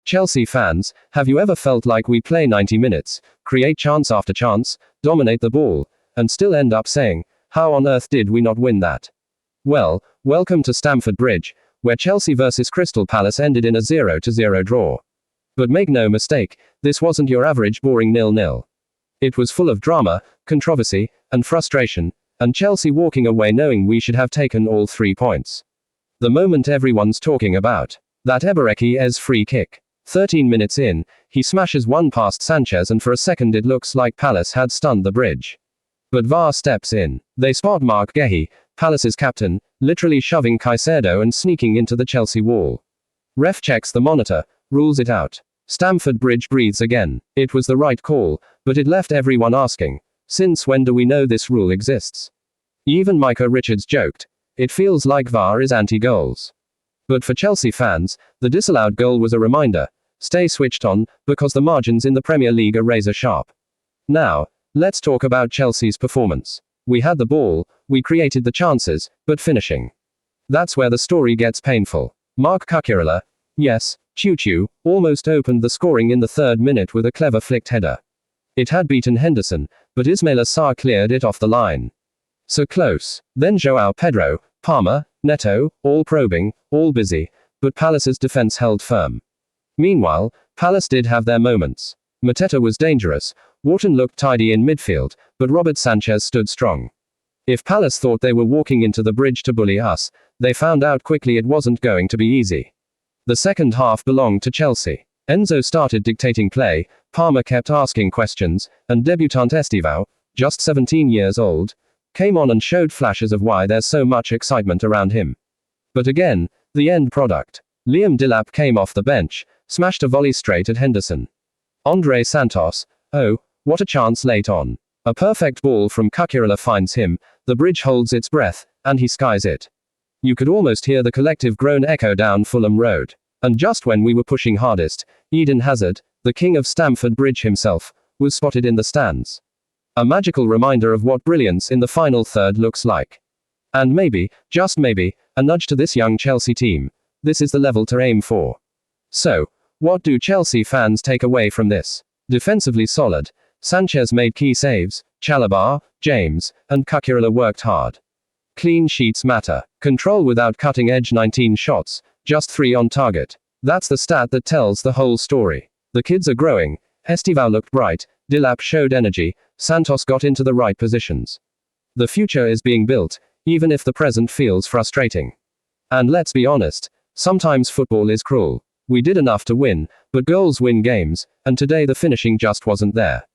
Chelsea fans, have you ever felt like we play 90 minutes, create chance after chance, dominate the ball, and still end up saying, how on earth did we not win that? Well, welcome to Stamford Bridge, where Chelsea vs Crystal Palace ended in a 0-0 draw. But make no mistake, this wasn't your average boring 0-0. It was full of drama, controversy, and frustration, and Chelsea walking away knowing we should have taken all 3 points. The moment everyone's talking about. That Eberechi's free kick. 13 minutes in, he smashes one past Sanchez and for a second it looks like Palace had stunned the bridge. But VAR steps in. They spot Mark Guehi, Palace's captain, literally shoving Caicedo and sneaking into the Chelsea wall. Ref checks the monitor, rules it out. Stamford Bridge breathes again. It was the right call, but it left everyone asking, since when do we know this rule exists? Even Micah Richards joked, it feels like VAR is anti-goals. But for Chelsea fans, the disallowed goal was a reminder, stay switched on, because the margins in the Premier League are razor sharp. Now, let's talk about Chelsea's performance. We had the ball, we created the chances, but finishing. That's where the story gets painful. Marc Cucurella, yes, Choo-Choo, almost opened the scoring in the 3rd minute with a clever flicked header. It had beaten Henderson, but Ismaila Sarr cleared it off the line. So close. Then João Pedro, Palmer, Neto, all probing, all busy, but Palace's defense held firm. Meanwhile, Palace did have their moments. Mateta was dangerous, Wharton looked tidy in midfield, but Robert Sanchez stood strong. If Palace thought they were walking into the bridge to bully us, they found out quickly it wasn't going to be easy. The second half belonged to Chelsea. Enzo started dictating play, Palmer kept asking questions, and debutant Estevão, just 17 years old, came on and showed flashes of why there's so much excitement around him. But again, the end product. Liam Delap came off the bench, smashed a volley straight at Henderson. Andre Santos, oh, what a chance late on. A perfect ball from Cucurella finds him, the bridge holds its breath, and he skies it. You could almost hear the collective groan echo down Fulham Road. And just when we were pushing hardest, Eden Hazard, the king of Stamford Bridge himself, was spotted in the stands. A magical reminder of what brilliance in the final third looks like. And maybe, just maybe, a nudge to this young Chelsea team. This is the level to aim for. So, what do Chelsea fans take away from this? Defensively solid, Sanchez made key saves, Chalobah, James, and Cucurella worked hard. Clean sheets matter. Control without cutting edge 19 shots, just 3 on target. That's the stat that tells the whole story. The kids are growing, Estevão looked bright, Delap showed energy, Santos got into the right positions. The future is being built, even if the present feels frustrating. And let's be honest, sometimes football is cruel. We did enough to win, but goals win games, and today the finishing just wasn't there.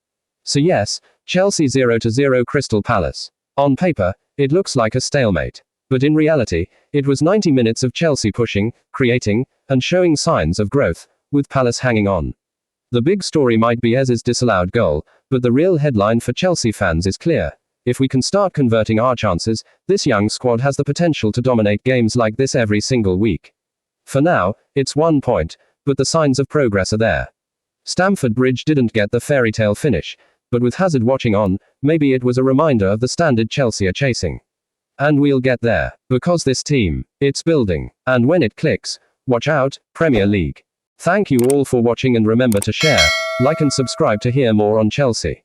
So yes, Chelsea 0-0 Crystal Palace. On paper, it looks like a stalemate. But in reality, it was 90 minutes of Chelsea pushing, creating, and showing signs of growth, with Palace hanging on. The big story might be Ez's disallowed goal, but the real headline for Chelsea fans is clear. If we can start converting our chances, this young squad has the potential to dominate games like this every single week. For now, it's 1 point, but the signs of progress are there. Stamford Bridge didn't get the fairy tale finish, but with Hazard watching on, maybe it was a reminder of the standard Chelsea are chasing. And we'll get there, because this team, it's building, and when it clicks, watch out, Premier League. Thank you all for watching and remember to share, like and subscribe to hear more on Chelsea.